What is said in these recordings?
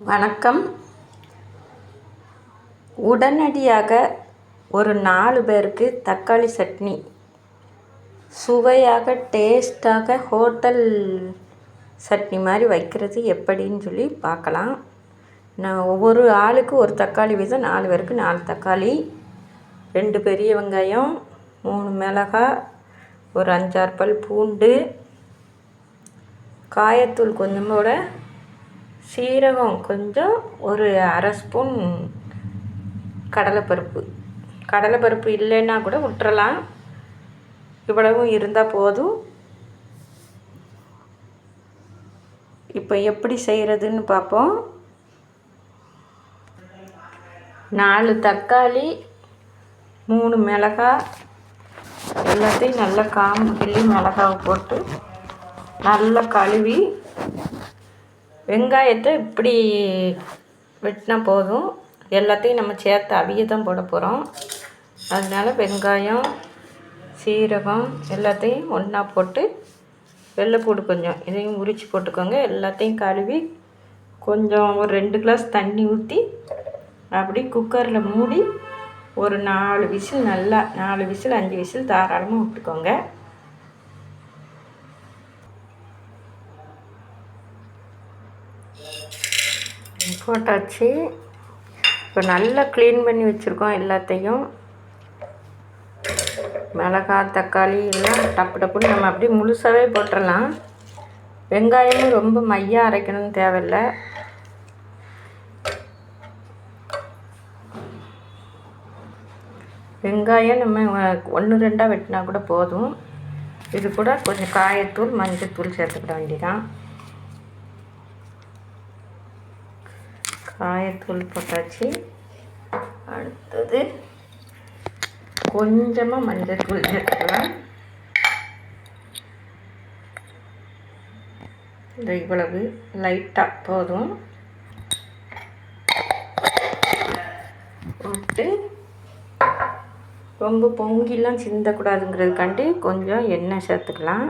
வணக்கம். உடனடியாக ஒரு 4 பேருக்கு தக்காளி சட்னி சுவையாக டேஸ்ட்டாக ஹோட்டல் சட்னி மாதிரி வைக்கிறது எப்படின்னு சொல்லி பார்க்கலாம். நான் ஒவ்வொரு ஆளுக்கு ஒரு தக்காளி வீதம் 4 பேருக்கு 4 தக்காளி, 2 பெரிய வெங்காயம், 3 மிளகாய், ஒரு 5-6 பல் பூண்டு, காயத்தூள் கொஞ்சமோட, சீரகம் கொஞ்சம், ஒரு அரை ஸ்பூன் கடலைப்பருப்பு இல்லைன்னா கூட விட்டுறலாம். இவ்வளவும் இருந்தால் போதும். இப்போ எப்படி செய்கிறதுன்னு பார்ப்போம். 4 தக்காளி, 3 மிளகாய், எல்லாத்தையும் நல்லா காம்பு கிள்ளி மிளகாவை போட்டு நல்லா கழுவி, வெங்காயத்தை இப்படி வெட்டினா போதும். எல்லாத்தையும் நம்ம சேர்த்து அவிய தான் போட போகிறோம். அதனால் வெங்காயம், சீரகம் எல்லாத்தையும் ஒன்றா போட்டு, வெள்ளைப்பூடு கொஞ்சம் இதையும் உரித்து போட்டுக்கோங்க. எல்லாத்தையும் கழுவி கொஞ்சம் ஒரு 2 கிளாஸ் தண்ணி ஊற்றி அப்படி குக்கரில் மூடி ஒரு 4 விசில், நல்லா 4 விசில் 5 விசில் தாராளமாக விட்டுக்கோங்க. போட்டாச்சு. இப்போ நல்லா க்ளீன் பண்ணி வச்சுருக்கோம் எல்லாத்தையும். மிளகாய், தக்காளி எல்லாம் டப்புன்னு நம்ம அப்படியே முழுசாகவே போட்டுடலாம். வெங்காயமும் ரொம்ப மையாக அரைக்கணும்னு தேவையில்லை. வெங்காயம் நம்ம 1-2 வெட்டினா கூட போதும். இது கூட கொஞ்சம் காயத்தூள், மஞ்சத்தூள் சேர்த்துக்கிட வேண்டியதான். காயத்தூள் போட்டாச்சு. அடுத்தது கொஞ்சமாக மஞ்சத்தூள் சேர்த்துக்கலாம். இந்த இவ்வளவு லைட்டாக போதும். போட்டு ரொம்ப பொங்கிலாம் சிந்தக்கூடாதுங்கிறதுக்காண்டி கொஞ்சம் எண்ணெய் சேர்த்துக்கலாம்.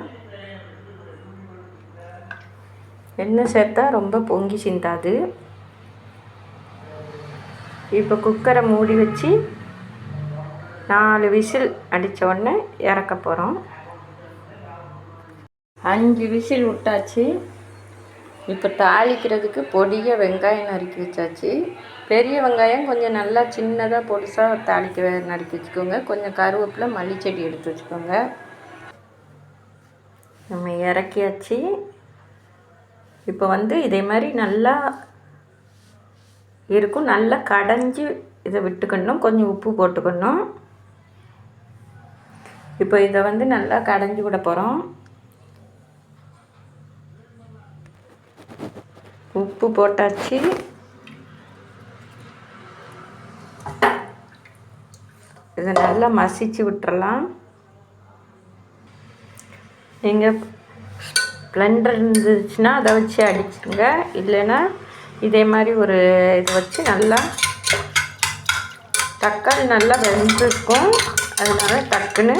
எண்ணெய் சேர்த்தா ரொம்ப பொங்கி சிந்தாது. இப்போ குக்கரை மூடி வச்சு 4 விசில் அடித்த உடனே இறக்க போகிறோம். 5 விசில் விட்டாச்சு. இப்போ தாளிக்கிறதுக்கு பொடியாக வெங்காயம் நறுக்கி வச்சாச்சு. பெரிய வெங்காயம் கொஞ்சம் நல்லா சின்னதாக பொடிசாக நறுக்கி வச்சுக்கோங்க. கொஞ்சம் கருவேப்பிலை, மல்லிச்செடி எடுத்து வச்சுக்கோங்க. நம்ம இறக்கியாச்சு. இப்போ இதே மாதிரி நல்லா இருக்கும். நல்லா கடைஞ்சி இதை விட்டுக்கணும். கொஞ்சம் உப்பு போட்டுக்கணும். இப்போ இதை நல்லா கடைஞ்சி விட போகிறோம். உப்பு போட்டாச்சு. இதை நல்லா மசிச்சு விட்டுறலாம். நீங்கள் பிளெண்டர் இருந்துச்சுன்னா அதை வச்சு அடிச்சுங்க. இல்லைன்னா இதே மாதிரி ஒரு இது வச்சு நல்லா, தக்காளி நல்லா வெந்திருக்கும். அதனால டக்குன்னு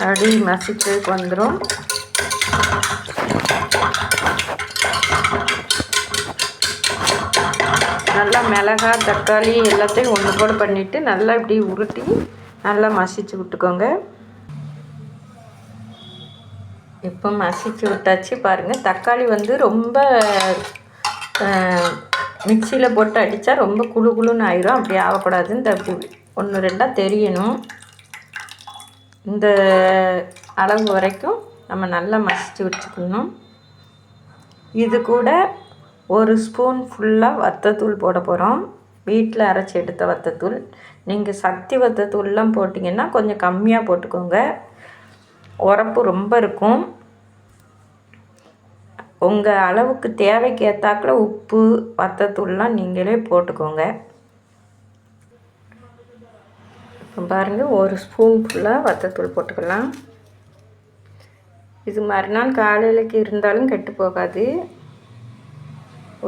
அப்படி மசிச்சதுக்கு வந்துடும். நல்லா மிளகாய், தக்காளி எல்லாத்தையும் ஒன்று போல பண்ணிவிட்டு நல்லா இப்படி உருட்டி நல்லா மசிச்சு விட்டுக்கோங்க. இப்போ மசிச்சு விட்டாச்சு. பாருங்கள், தக்காளி ரொம்ப மிக்சியில் போட்டு அடித்தா ரொம்ப குழுன்னு ஆயிரும். அப்படி ஆகக்கூடாது. இந்த அப்படி 1-2 தெரியணும். இந்த அளவு வரைக்கும் நம்ம நல்லா மசிச்சு வச்சுக்கணும். இது கூட 1 ஸ்பூன் ஃபுல்லாக வத்தத்தூள் போட போகிறோம். வீட்டில் அரைச்சி எடுத்த வத்தத்தூள். நீங்கள் சக்தி வத்தத்தூள்லாம் போட்டிங்கன்னா கொஞ்சம் கம்மியாக போட்டுக்கோங்க. உரப்பு ரொம்ப இருக்கும். உங்கள் அளவுக்கு தேவைக்கு ஏற்றாக்கில் உப்பு, வத்தத்தூள்லாம் நீங்களே போட்டுக்கோங்க. இப்போ பாருங்கள், 1 ஸ்பூன் ஃபுல்லாக வத்தத்தூள் போட்டுக்கலாம். இது மறுநாள் காலையிலக்கு இருந்தாலும் கெட்டு போகாது.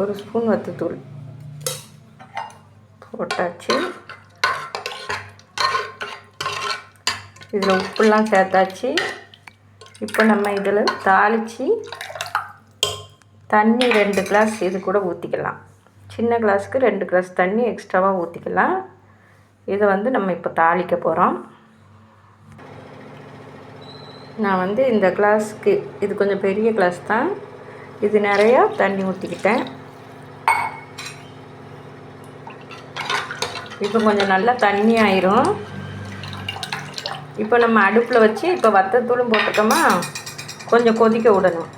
1 ஸ்பூன் வத்தத்தூள் போட்டாச்சு. இதில் உப்புலாம் சேர்த்தாச்சு. இப்போ நம்ம இதில் தாளித்து தண்ணி 2 கிளாஸ் இது கூட ஊற்றிக்கலாம். சின்ன கிளாஸுக்கு 2 கிளாஸ் தண்ணி எக்ஸ்ட்ராவாக ஊற்றிக்கலாம். இதை வந்து நம்ம இப்போ தாளிக்க போகிறோம். நான் வந்து இந்த கிளாஸுக்கு இது கொஞ்சம் பெரிய கிளாஸ் தான், இது நிறையா தண்ணி ஊற்றிக்கிட்டேன். இப்போ கொஞ்சம் நல்லா தண்ணி ஆயிரும். இப்போ நம்ம அடுப்பில் வச்சு இப்போ வத்தத்தூளும் போட்டுட்டோமா, கொஞ்சம் கொதிக்க விடணும்.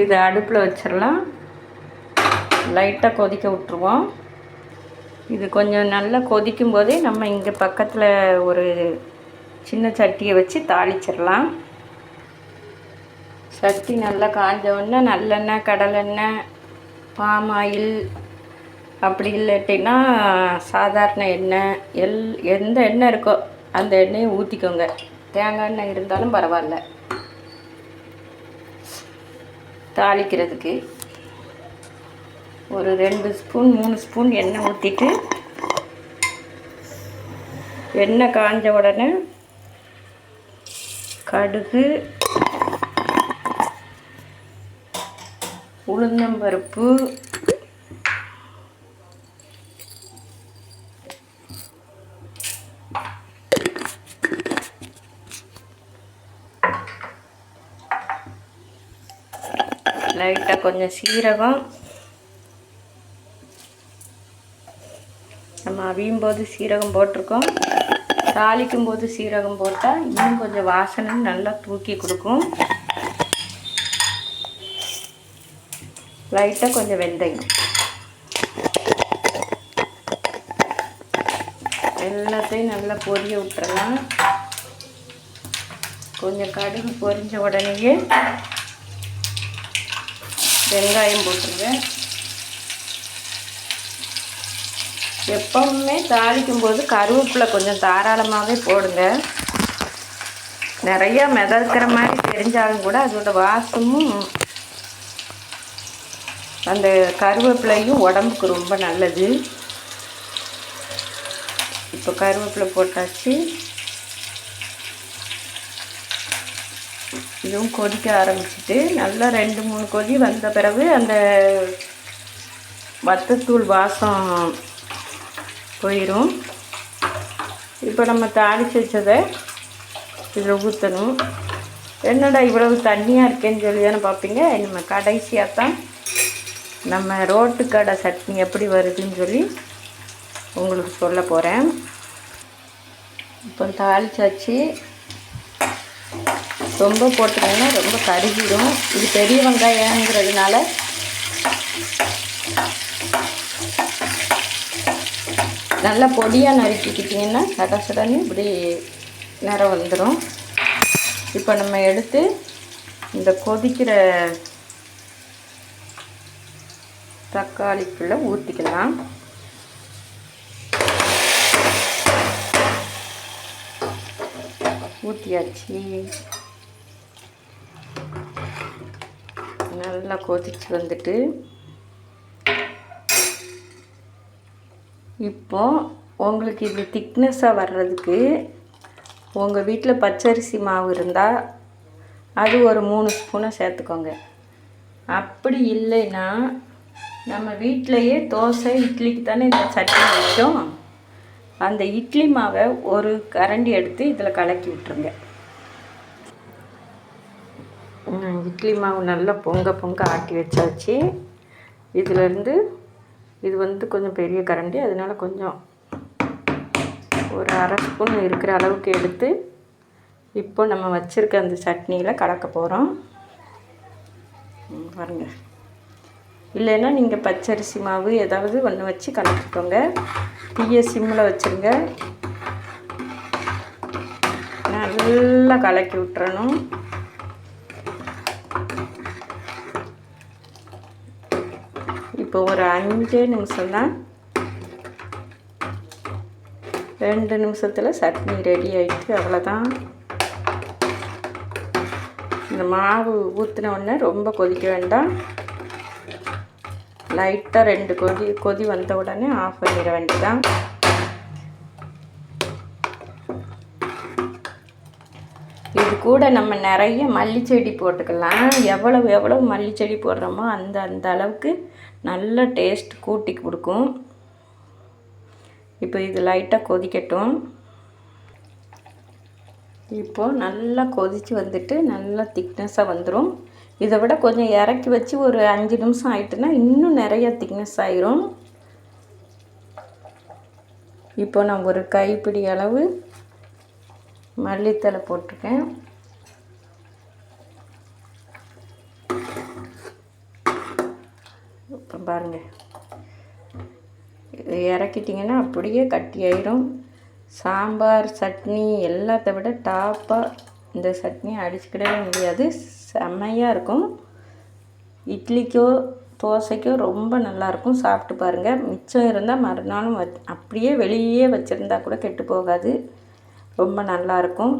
இதை அடுப்பில் வச்சிடலாம். லைட்டாக கொதிக்க விட்டுருவோம். இது கொஞ்சம் நல்லா கொதிக்கும் போதே நம்ம இங்கே பக்கத்தில் ஒரு சின்ன சட்டியை வச்சு தாளிச்சிடலாம். சட்டி நல்லா காஞ்ச நல்லெண்ணெய், கடலெண்ணெய், பாம் ஆயில், அப்படி இல்லாட்டின்னா சாதாரண எண்ணெய், எந்த எண்ணெய் இருக்கோ அந்த எண்ணெயை ஊற்றிக்கோங்க. தேங்காய் எண்ணெய் இருந்தாலும் பரவாயில்ல. தாளிக்கிறதுக்கு ஒரு 2 ஸ்பூன் 3 ஸ்பூன் எண்ணெய் ஊற்றிட்டு, எண்ணெய் காஞ்ச உடனே கடுகு, உளுந்தம்பருப்பு, லைட்டாக கொஞ்சம் சீரகம், நம்ம அவியும் போது சீரகம் போட்டிருக்கோம், தாளிக்கும் போது சீரகம் போட்டால் இன்னும் கொஞ்சம் வாசனை நல்லா தூக்கி கொடுக்கும். லைட்டாக கொஞ்சம் வெந்தயம், எல்லாத்தையும் நல்லா பொரிய விட்டுறலாம். கொஞ்சம் கடுகு பொரிஞ்ச உடனேயே வெங்காயம் போட்டுருங்க. எப்பவுமே தாளிக்கும் போது கருவேப்பிலை கொஞ்சம் தாராளமாகவே போடுங்க. நிறையா மிதக்கிற மாதிரி தெரிஞ்சாலும் கூட அதோட வாசமும் அந்த கருவேப்பிலையும் உடம்புக்கு ரொம்ப நல்லது. இப்போ கருவேப்பிலை போட்டாச்சு. இதுவும் கொதிக்க ஆரம்பிச்சிட்டு நல்லா 2-3 கொதி வந்த பிறகு அந்த வத்தத்தூள் வாசம் போயிடும். இப்போ நம்ம தாளித்து வச்சதை இதில் ஊற்றணும். என்னடா இவ்வளவு தண்ணியாக இருக்கேன்னு சொல்லி தானே பார்ப்பீங்க. நம்ம கடைசியாக தான் நம்ம ரோட்டு கடை சட்னி எப்படி வருதுன்னு சொல்லி உங்களுக்கு சொல்ல போகிறேன். இப்போ தாளிச்சாச்சு. ரொம்ப போட்டுக்கோங்கன்னா ரொம்ப கருகிடும். இது பெரிய வெங்காயங்கிறதுனால நல்லா பொடியாக நறுக்கிக்கிட்டிங்கன்னா சடசடன்னு இப்படி நிறம் வந்துடும். இப்போ நம்ம எடுத்து இந்த கொதிக்கிற தக்காளிக்குள்ளே ஊற்றிக்கலாம். ஊற்றியாச்சு. நல்லா கொதிச்சு வந்துட்டு இப்போ உங்களுக்கு இது திக்னஸாக வர்றதுக்கு உங்கள் வீட்டில் பச்சரிசி மாவு இருந்தால் அது ஒரு 3 ஸ்பூனை சேர்த்துக்கோங்க. அப்படி இல்லைன்னா நம்ம வீட்டிலையே தோசை இட்லிக்கு தானே இந்த சட்னி வைக்கும், அந்த இட்லி மாவை ஒரு கரண்டி எடுத்து இதில் கலக்கி விட்டுருங்க. இட்லி மாவு நல்லா பொங்க ஆட்டி வச்சாச்சு. இதிலேருந்து இது வந்து கொஞ்சம் பெரிய கரண்டி, அதனால கொஞ்சம் ஒரு 1/2 ஸ்பூன் இருக்கிற அளவுக்கு எடுத்து இப்போ நம்ம வச்சுருக்க அந்த சட்னியில் கலக்க போகிறோம். பாருங்கள். இல்லைன்னா நீங்கள் பச்சரிசி மாவு ஏதாவது ஒன்று வச்சு கலக்கிக்கோங்க. தீயை சிம்மில் வச்சுருங்க. நல்லா கலக்கி விட்டுறணும். இப்போ ஒரு 5 நிமிஷம் தான், 2 நிமிஷத்தில் சட்னி ரெடி ஆகிடுச்சு. அவ்வளோதான். இந்த மாவு ஊற்றின உடனே ரொம்ப கொதிக்க வேண்டாம். லைட்டாக 2 கொதி வந்த உடனே ஆஃப் பண்ணிட வேண்டியதான். இது கூட நம்ம நிறைய மல்லிச்செடி போட்டுக்கலாம். எவ்வளவு மல்லிச்செடி போடுறோமோ அந்த அளவுக்கு நல்ல டேஸ்ட் கூட்டி கொடுக்கும். இப்போ இது லைட்டாக கொதிக்கட்டும். இப்போது நல்லா கொதித்து வந்துட்டு நல்லா திக்னஸாக வந்துடும். இதை விட கொஞ்சம் இறக்கி வச்சு ஒரு 5 நிமிஷம் ஆயிட்டுன்னா இன்னும் நிறைய திக்னஸ் ஆயிரும். இப்போ நான் ஒரு கைப்பிடி அளவு மல்லித்தழை போட்டிருக்கேன். இப்போ பாருங்கள், இது இறக்கிட்டிங்கன்னா அப்படியே கட்டியாயிரும். சாம்பார் சட்னி எல்லாத்த விட டாப்பாக இந்த சட்னி அடிச்சுக்கிடவே முடியாது. செம்மையாக இருக்கும். இட்லிக்கோ தோசைக்கோ ரொம்ப நல்லாயிருக்கும். சாப்பிட்டு பாருங்கள். மிச்சம் இருந்தால் மறுநாளும் அப்படியே வெளியே வச்சுருந்தா கூட கெட்டு போகாது. ரொம்ப நல்லாயிருக்கும்.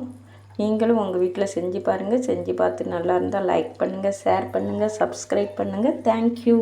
நீங்களும் உங்கள் வீட்டில் செஞ்சு பாருங்கள். செஞ்சு பார்த்து நல்லா இருந்தால் லைக் பண்ணுங்கள், ஷேர் பண்ணுங்கள், சப்ஸ்கிரைப் பண்ணுங்கள். தேங்க்யூ.